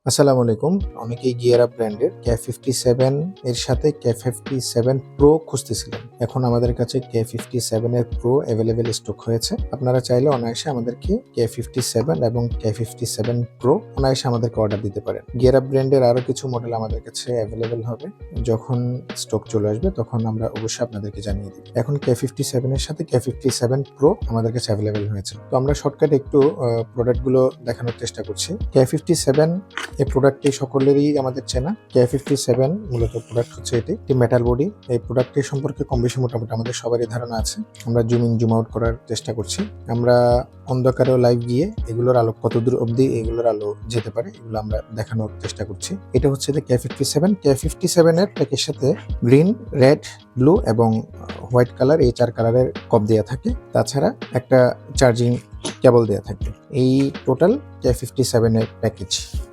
আসসালামু আলাইকুম। অনেকেই গিয়ার আপ ব্র্যান্ডের K57 এর সাথে K57 Pro খুঁজতেছিলেন। এখন আমাদের কাছে K57 এর Pro অ্যাভেলেবেল স্টক হয়েছে। আপনারা চাইলে অনায়াসে আমাদেরকে K57 এবং K57 Pro অনায়াসে আমাদেরকে অর্ডার দিতে পারেন। গিয়ার আপ ব্র্যান্ডের আরো কিছু মডেল আমাদের কাছে অ্যাভেলেবেল হবে। যখন স্টক চলে আসবে তখন আমরা অবশ্যই আপনাদেরকে জানিয়ে দিব। এখন K57 এর সাথে K57 Pro আমাদের কাছে অ্যাভেলেবেল হয়েছে। তো আমরা শর্টকাট একটু প্রোডাক্টগুলো দেখানোর চেষ্টা করছি। K57 এই প্রোডাক্টটি সকলেরই আমাদের চেনা। K57 মূলত প্রোডাক্ট হচ্ছে এটি একটি মেটাল বডি। এই প্রোডাক্টটি সম্পর্কে কম বেশি মোটামুটি আমাদের সবারই ধারণা আছে। আমরা জুম ইন জুম আউট করার চেষ্টা করছি। আমরা অন্ধকারেও লাইভ গিয়ে এগুলোর আলো কতদূর অবধি এগুলোর আলো যেতে পারে এগুলো আমরা দেখানোর চেষ্টা করছি। এটা হচ্ছে যে K57 এর প্যাকের সাথে গ্রিন, রেড, ব্লু এবং হোয়াইট কালার এই 4 কালারের কপ দেওয়া থাকে। তাছাড়া একটা চার্জিং কেবল দেওয়া থাকে। এই টোটাল K57 এর প্যাকেজ।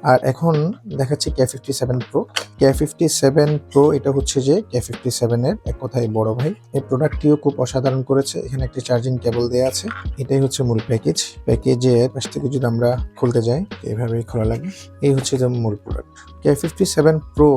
আর এখন দেখাচ্ছি K57 Pro। K57 Pro এটা হচ্ছে যে K57 এর এক কথায় বড় ভাই। এই প্রোডাক্টটিও খুব অসাধারণ করেছে। এখানে একটা চার্জিং কেবল দেওয়া আছে। এটাই হচ্ছে মূল প্যাকেজ। প্যাকেজের পাশ থেকে যদি আমরা খুলতে যাই এইভাবেই খোলা লাগে। এই হচ্ছে যে মূল প্রোডাক্ট। K57 Pro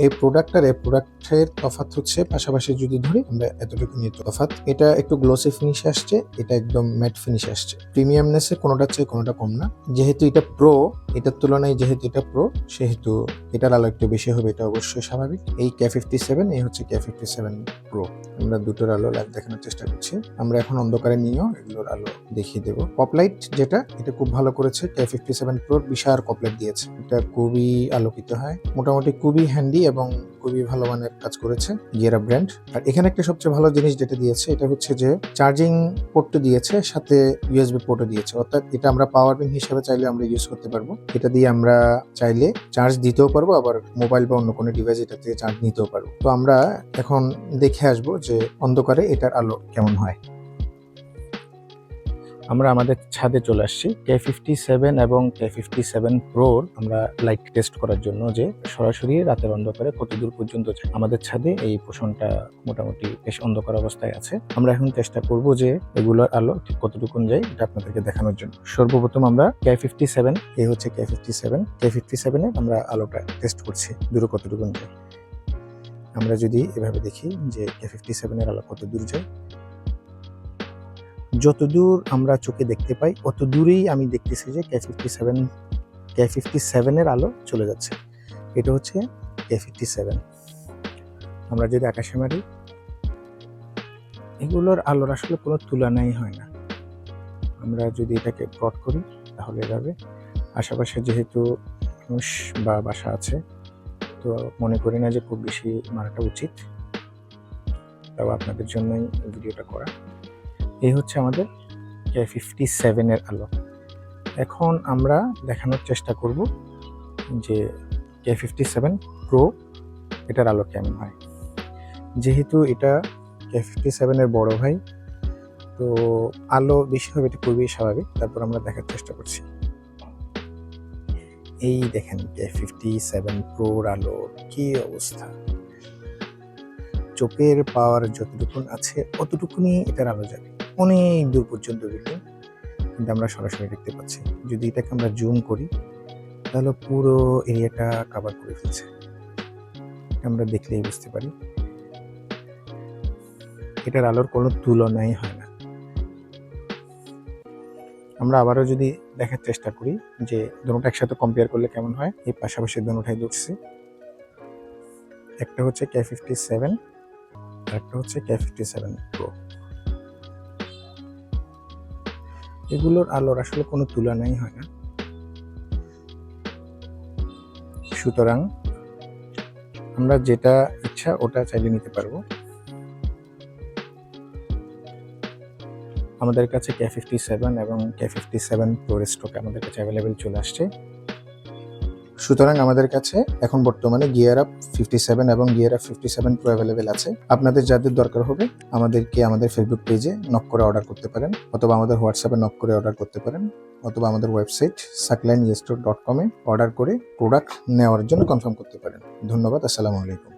এই প্রোডাক্টের তফাৎ হচ্ছে পাশাপাশি যদি ধরি আমরা এতটুকু নিয়ে তফাৎ। এটা একটু গ্লসি ফিনিশ আসছে, এটা একদম ম্যাট ফিনিশ আসছে। প্রিমিয়ামনেসে কোনোটার চেয়ে কোনোটা কম না। যেহেতু এটা প্রো, এটার তুলনায় যেহেতু এটা প্রো সেহেতু এটার আলো একটু বেশি হবে, এটা অবশ্যই স্বাভাবিক। এই K57 এই হচ্ছে K57 Pro। আমরা দুটোর আলো লাইভ দেখানোর চেষ্টা করছি। আমরা এখন অন্ধকারে নিয়েও এগুলোর আলো দেখিয়ে দেবো। পপলাইট যেটা এটা খুব ভালো করেছে। K57 Pro বিশাল পপলাইট দিয়েছে। এটা খুবই আলোকিত হয়, মোটামুটি খুবই হ্যান্ডি এবং খুবই ভালো মানের কাজ করেছে গিয়ার আপ ব্র্যান্ড। আর এখানে একটা সবচেয়ে ভালো জিনিস যেটা দিয়েছে এটা হচ্ছে যে চার্জিং পোর্টও দিয়েছে, সাথে USB পোর্টও দিয়েছে। অর্থাৎ এটা আমরা পাওয়ার ব্যাংক হিসেবে চাইলে আমরা ইউজ করতে পারবো। এটা দিয়ে আমরা চাইলে চার্জ দিতেও পারবো, আবার মোবাইল বা অন্য কোনো ডিভাইস এটা থেকে চার্জ নিতেও পারবো। তো আমরা এখন দেখে আসবো যে অন্ধকারে এটার আলো কেমন হয়। আমরা আমাদের ছাদে চলে আসছি। K57 এবং K57 Proর আমরা লাইট টেস্ট করার জন্য যে সরাসরি রাতের অন্ধকারে কত দূর পর্যন্ত যায়। আমাদের ছাদে এই পোষণটা মোটামুটি বেশ অন্ধকার অবস্থায় আছে। আমরা এখন চেষ্টা করব যে এগুলোর আলো ঠিক কতটুকুন যায় এটা আপনাদেরকে দেখানোর জন্য। সর্বপ্রথম আমরা K57 এই হচ্ছে K57 এর আমরা আলোটা টেস্ট করছি দূর কতটুকুন যায়। আমরা যদি এভাবে দেখি যে K57 এর আলো কত দূর যায়, যতদূর আমরা চোখে দেখতে পাই অত দূরেই আমি দেখতেছি যে K57 এর আলো চলে যাচ্ছে। এটা হচ্ছে K57। আমরা যদি আকাশে মারি এগুলোর আলোর আসলে কোনো তুলনাই হয় না। আমরা যদি এটাকে প্লট করি তাহলে এভাবে আশেপাশে যেহেতু মানুষ বা বাসা আছে, তো মনে করি না যে খুব বেশি মারাটা উচিত, তাও আপনাদের জন্যই ভিডিওটা করা। এই হচ্ছে আমাদের K57 এর আলো। এখন আমরা দেখানোর চেষ্টা করব যে K57 Pro এটার আলো কেমন হয়। যেহেতু এটা K57 এর বড় ভাই, তো আলো বেশি হবে এটা খুবই স্বাভাবিক। তারপর আমরা দেখার চেষ্টা করছি। এই দেখেন K57 Proর আলো কি অবস্থা। চোখের পাওয়ার যতটুকুন আছে অতটুকুনি এটার আলো যাবে, অনেক দূর পর্যন্ত বিল্ডিং কিন্তু আমরা সরাসরি দেখতে পাচ্ছি। যদি এটাকে আমরা জুম করি তাহলে পুরো এরিয়াটা কভার করে ফেলছে, আমরা দেখলেই বুঝতে পারি এটার আলোর কোনো তুলনাই হয় না। আমরা আবারও যদি দেখার চেষ্টা করি যে দুটোটা একসাথে কম্পেয়ার করলে কেমন হয়। এই পাশাপাশি দুটোটাই ধরছি, একটা হচ্ছে K57 আর একটা হচ্ছে K57 Pro। এগুলোর আলোর আসলে কোনো তুলনাই হয় না। সুতরাং আমরা যেটা ইচ্ছা ওটা চাইলে নিতে পারবো। আমাদের কাছে K57 এবং K57 Pro স্টক আমাদের কাছে অ্যাভেলেবেল চলে আসছে। সুতরাং আমাদের কাছে এখন বর্তমানে গিয়ার আপ 57 এবং গিয়ার আপ 57 Pro অ্যাভেলেবেল আছে। আপনাদের যাদের দরকার হবে আমাদেরকে আমাদের ফেসবুক পেজে নক করে অর্ডার করতে পারেন, অথবা আমাদের হোয়াটসঅ্যাপে নক করে অর্ডার করতে পারেন, অথবা আমাদের ওয়েবসাইট saklanestore.com এ অর্ডার করে প্রোডাক্ট নেওয়ার জন্য কনফার্ম করতে পারেন। ধন্যবাদ। আসসালামু আলাইকুম।